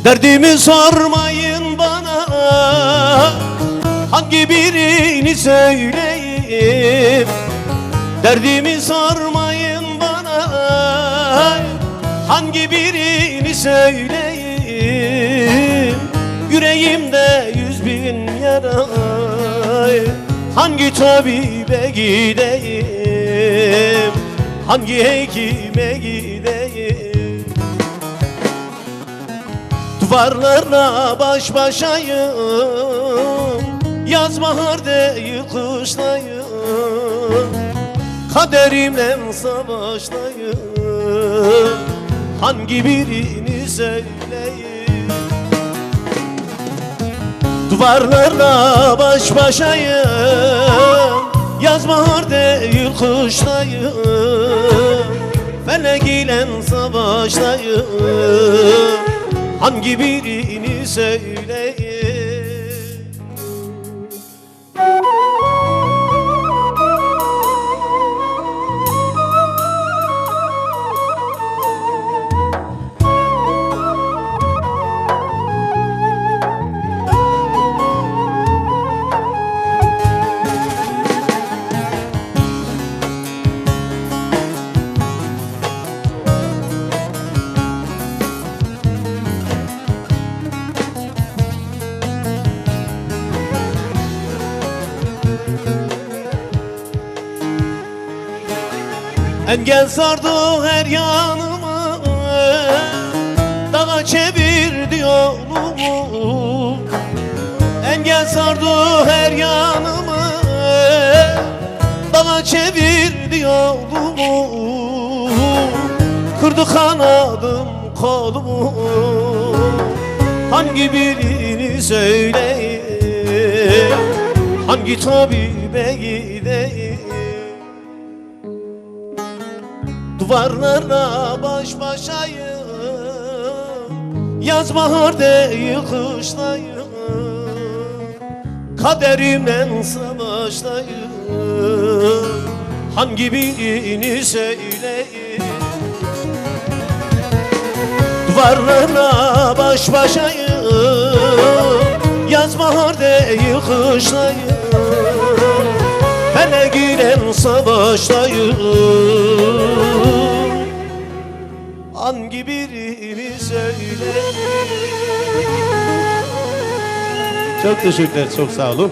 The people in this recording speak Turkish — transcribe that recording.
Derdimi sormayın bana, hangi birini söyleyeyim? Derdimi sormayın bana, hangi birini söyleyeyim? Yüreğimde 100.000 yara, hangi tabibe gideyim? Hangi hekime gideyim? Duvarlarla baş başayım, yaz bahar değil kışlayım, kaderimle savaştayım, hangi birini söyleyeyim? Duvarlarla baş başayım, yaz bahar değil kışlayım, felek ile savaştayım, hangi birini söyleyeyim? Engel sardı her yanımı, dağa çevirdi yolumu. Engel sardı her yanımı, dağa çevirdi yolumu. Kırdı kanadım kolumu, hangi birini söyleyeyim? Hangi tabibe gideyim? Duvarlarla baş başayım, yaz bahar değil kışlayım, kaderimle savaştayım, hangi birini söyleyeyim? Duvarlarla baş başayım, yaz bahar değil kışlayım, felek ile savaştayım, hangi birini söyleyeyim? Çok teşekkürler, çok sağ olun.